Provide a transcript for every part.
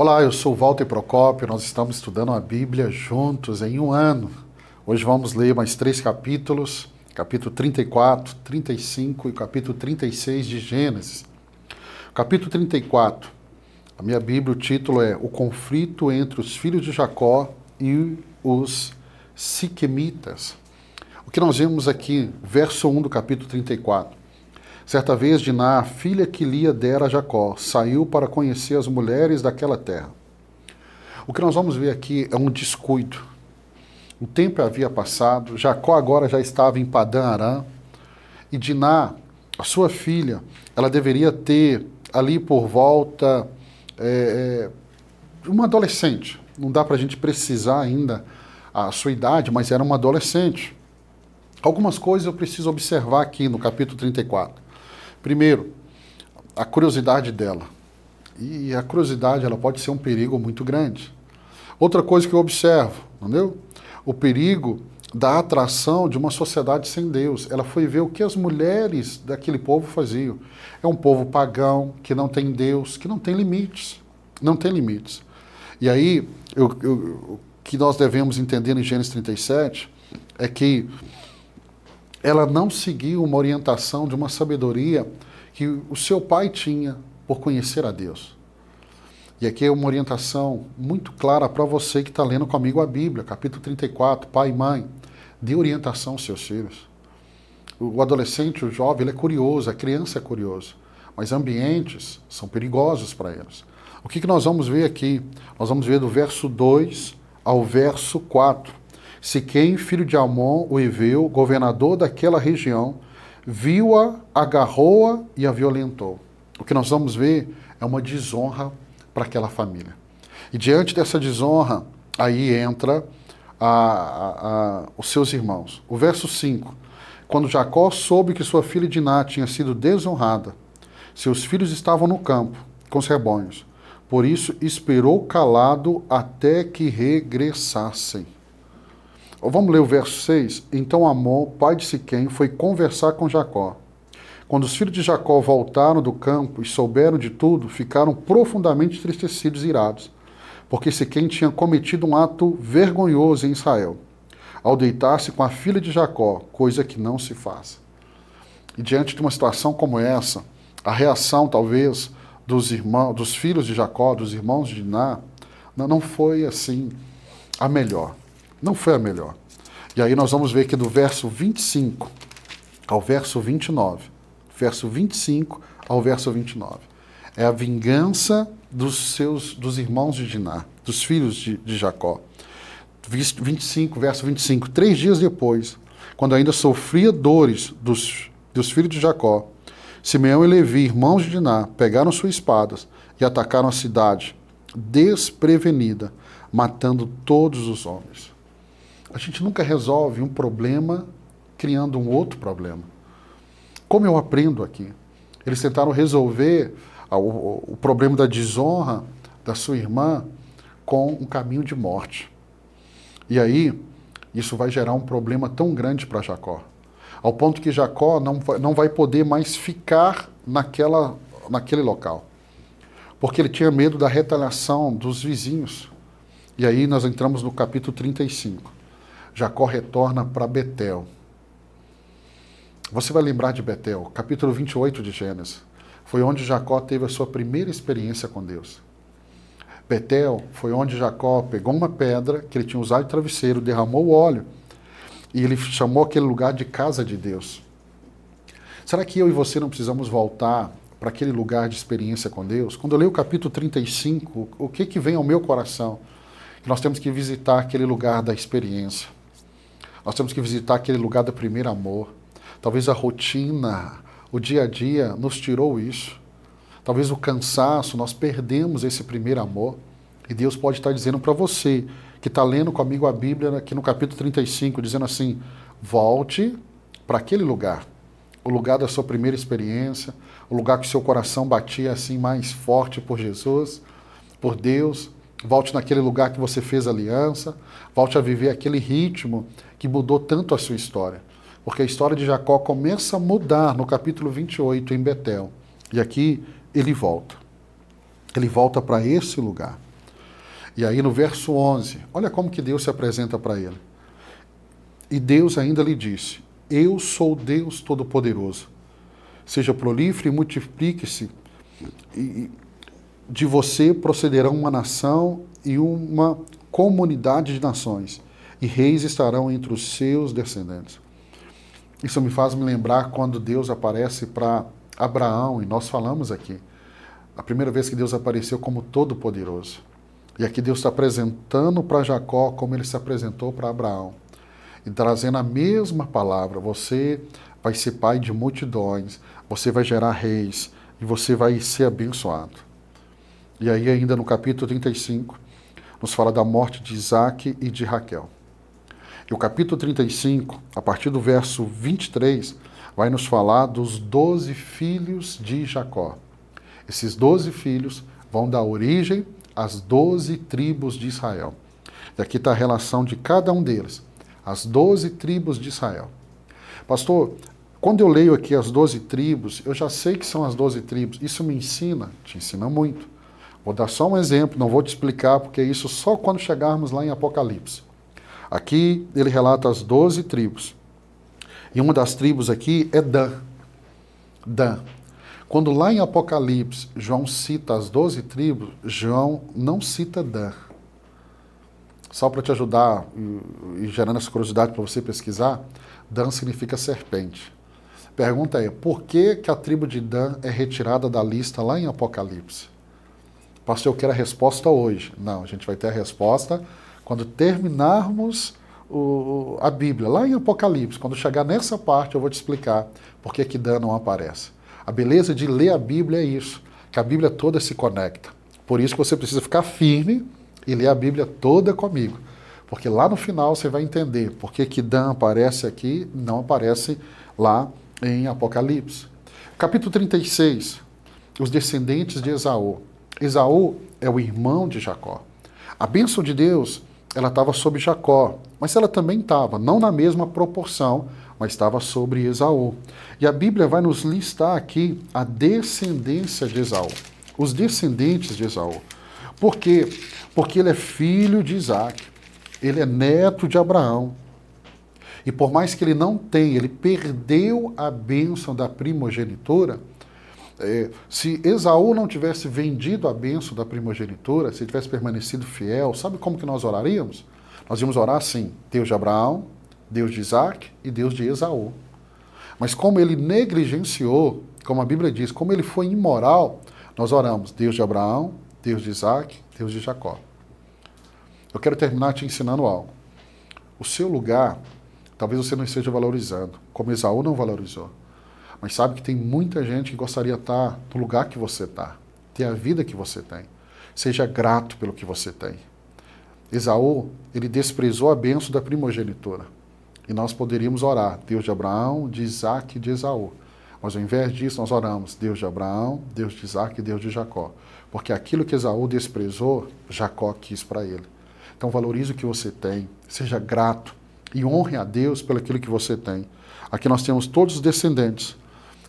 Olá, eu sou Walter Procópio, nós estamos estudando a Bíblia juntos em um ano. Hoje vamos ler mais 3 capítulos, capítulo 34, 35 e capítulo 36 de Gênesis. Capítulo 34, a minha Bíblia, o título é O Conflito entre os Filhos de Jacó e os Siquemitas. O que nós vemos aqui, verso 1 do capítulo 34. Certa vez, Diná, a filha que Lia dera a Jacó, saiu para conhecer as mulheres daquela terra. O que nós vamos ver aqui é um descuido. O tempo havia passado, Jacó agora já estava em Padã Arã, e Diná, a sua filha, ela deveria ter ali por volta uma adolescente. Não dá para a gente precisar ainda a sua idade, mas era uma adolescente. Algumas coisas eu preciso observar aqui no capítulo 34. Primeiro, a curiosidade dela. E a curiosidade ela pode ser um perigo muito grande. Outra coisa que eu observo, entendeu? O perigo da atração de uma sociedade sem Deus. Ela foi ver o que as mulheres daquele povo faziam. É um povo pagão, que não tem Deus, que não tem limites. Não tem limites. E aí, o que nós devemos entender em Gênesis 37 é que ela não seguiu uma orientação de uma sabedoria que o seu pai tinha por conhecer a Deus. E aqui é uma orientação muito clara para você que está lendo comigo a Bíblia, capítulo 34, pai e mãe, dê orientação aos seus filhos. O adolescente, o jovem, ele é curioso, a criança é curiosa, mas ambientes são perigosos para eles. O que nós vamos ver aqui? Nós vamos ver do verso 2 ao verso 4. Siquém, filho de Amon, o Heveu, governador daquela região, viu-a, agarrou-a e a violentou. O que nós vamos ver é uma desonra para aquela família. E diante dessa desonra, aí entra os seus irmãos. O verso 5. Quando Jacó soube que sua filha Diná tinha sido desonrada, seus filhos estavam no campo, com os rebanhos. Por isso, esperou calado até que regressassem. Vamos ler o verso 6. Então Amon, pai de Siquém, foi conversar com Jacó. Quando os filhos de Jacó voltaram do campo e souberam de tudo, ficaram profundamente entristecidos e irados, porque Siquém tinha cometido um ato vergonhoso em Israel, ao deitar-se com a filha de Jacó, coisa que não se faz. E diante de uma situação como essa, a reação talvez dos filhos de Jacó, dos irmãos de Diná, não foi assim a melhor. Não foi a melhor. E aí nós vamos ver que do verso 25 ao verso 29, verso 25 ao verso 29, é a vingança dos irmãos de Diná, dos filhos de Jacó. 25, verso 25, 3 dias depois, quando ainda sofria dores dos filhos de Jacó, Simeão e Levi, irmãos de Diná, pegaram suas espadas e atacaram a cidade, desprevenida, matando todos os homens. A gente nunca resolve um problema criando um outro problema. Como eu aprendo aqui? Eles tentaram resolver o problema da desonra da sua irmã com um caminho de morte. E aí, isso vai gerar um problema tão grande para Jacó, ao ponto que Jacó não vai poder mais ficar naquele local, porque ele tinha medo da retaliação dos vizinhos. E aí nós entramos no capítulo 35. Jacó retorna para Betel. Você vai lembrar de Betel, capítulo 28 de Gênesis. Foi onde Jacó teve a sua primeira experiência com Deus. Betel foi onde Jacó pegou uma pedra que ele tinha usado de travesseiro, derramou o óleo e ele chamou aquele lugar de casa de Deus. Será que eu e você não precisamos voltar para aquele lugar de experiência com Deus? Quando eu leio o capítulo 35, o que vem ao meu coração? Que nós temos que visitar aquele lugar da experiência. Nós temos que visitar aquele lugar do primeiro amor. Talvez a rotina, o dia a dia nos tirou isso. Talvez o cansaço, nós perdemos esse primeiro amor. E Deus pode estar dizendo para você, que está lendo comigo a Bíblia, aqui no capítulo 35, dizendo assim, volte para aquele lugar. O lugar da sua primeira experiência, o lugar que o seu coração batia assim mais forte por Jesus, por Deus. Volte naquele lugar que você fez aliança, volte a viver aquele ritmo que mudou tanto a sua história. Porque a história de Jacó começa a mudar no capítulo 28 em Betel. E aqui ele volta. Ele volta para esse lugar. E aí no verso 11, olha como que Deus se apresenta para ele. E Deus ainda lhe disse: eu sou Deus Todo-Poderoso. Seja prolífero e multiplique-se, e de você procederão uma nação e uma comunidade de nações, e reis estarão entre os seus descendentes. Isso me faz me lembrar quando Deus aparece para Abraão, e nós falamos aqui, a primeira vez que Deus apareceu como Todo-Poderoso. E aqui Deus está apresentando para Jacó como ele se apresentou para Abraão. E trazendo a mesma palavra: você vai ser pai de multidões, você vai gerar reis, e você vai ser abençoado. E aí ainda no capítulo 35, nos fala da morte de Isaac e de Raquel. E o capítulo 35, a partir do verso 23, vai nos falar dos 12 filhos de Jacó. Esses 12 filhos vão dar origem às 12 tribos de Israel. E aqui está a relação de cada um deles, as 12 tribos de Israel. Pastor, quando eu leio aqui as 12 tribos, eu já sei que são as 12 tribos. Isso me ensina? Te ensina muito. Vou dar só um exemplo, não vou te explicar, porque isso só quando chegarmos lá em Apocalipse. Aqui ele relata as 12 tribos. E uma das tribos aqui é Dan. Dan. Quando lá em Apocalipse João cita as 12 tribos, João não cita Dan. Só para te ajudar e gerando essa curiosidade para você pesquisar, Dan significa serpente. Pergunta é, por que a tribo de Dan é retirada da lista lá em Apocalipse? Pastor, eu quero a resposta hoje. Não, a gente vai ter a resposta quando terminarmos a Bíblia, lá em Apocalipse. Quando chegar nessa parte, eu vou te explicar por que Dan não aparece. A beleza de ler a Bíblia é isso, que a Bíblia toda se conecta. Por isso que você precisa ficar firme e ler a Bíblia toda comigo. Porque lá no final você vai entender por que Dan aparece aqui, não aparece lá em Apocalipse. Capítulo 36, os descendentes de Esaú. Esaú é o irmão de Jacó. A bênção de Deus, ela estava sobre Jacó, mas ela também estava, não na mesma proporção, mas estava sobre Esaú. E a Bíblia vai nos listar aqui a descendência de Esaú, os descendentes de Esaú. Por quê? Porque ele é filho de Isaac, ele é neto de Abraão. E por mais que ele não tenha, ele perdeu a bênção da primogenitura. Se Esaú não tivesse vendido a bênção da primogenitura, se ele tivesse permanecido fiel, sabe como que nós oraríamos? Nós íamos orar assim: Deus de Abraão, Deus de Isaac e Deus de Esaú. Mas como ele negligenciou, como a Bíblia diz, como ele foi imoral, nós oramos Deus de Abraão, Deus de Isaac, Deus de Jacó. Eu quero terminar te ensinando algo. O seu lugar, talvez você não esteja valorizando, como Esaú não valorizou. Mas sabe que tem muita gente que gostaria de estar no lugar que você está, ter a vida que você tem. Seja grato pelo que você tem. Esaú, ele desprezou a bênção da primogenitura. E nós poderíamos orar, Deus de Abraão, de Isaac e de Esaú. Mas ao invés disso, nós oramos, Deus de Abraão, Deus de Isaac e Deus de Jacó. Porque aquilo que Esaú desprezou, Jacó quis para ele. Então valorize o que você tem, seja grato e honre a Deus pelo aquilo que você tem. Aqui nós temos todos os descendentes.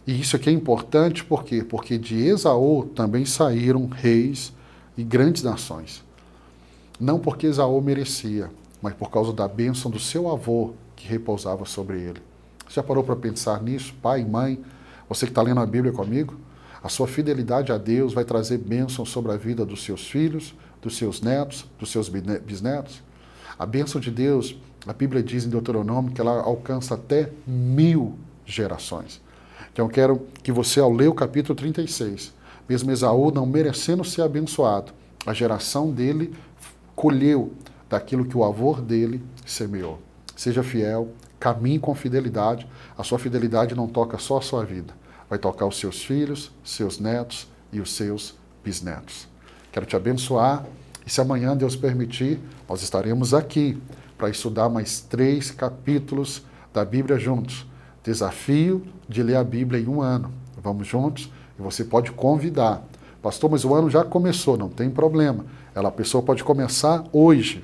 E isso aqui é importante por quê? Porque de Esaú também saíram reis e grandes nações. Não porque Esaú merecia, mas por causa da bênção do seu avô que repousava sobre ele. Você já parou para pensar nisso, pai e mãe? Você que está lendo a Bíblia comigo? A sua fidelidade a Deus vai trazer bênção sobre a vida dos seus filhos, dos seus netos, dos seus bisnetos. A bênção de Deus, a Bíblia diz em Deuteronômio que ela alcança até 1000 gerações. Então eu quero que você, ao ler o capítulo 36, mesmo Esaú não merecendo ser abençoado, a geração dele colheu daquilo que o avô dele semeou. Seja fiel, caminhe com fidelidade. A sua fidelidade não toca só a sua vida, vai tocar os seus filhos, seus netos e os seus bisnetos. Quero te abençoar e se amanhã Deus permitir, nós estaremos aqui para estudar mais 3 capítulos da Bíblia juntos. Desafio de ler a Bíblia em 1 ano. Vamos juntos e você pode convidar. Pastor, mas o ano já começou, não tem problema. A pessoa pode começar hoje.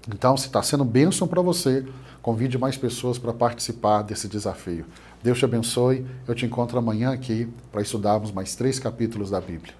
Então, se está sendo bênção para você, convide mais pessoas para participar desse desafio. Deus te abençoe. Eu te encontro amanhã aqui para estudarmos mais 3 capítulos da Bíblia.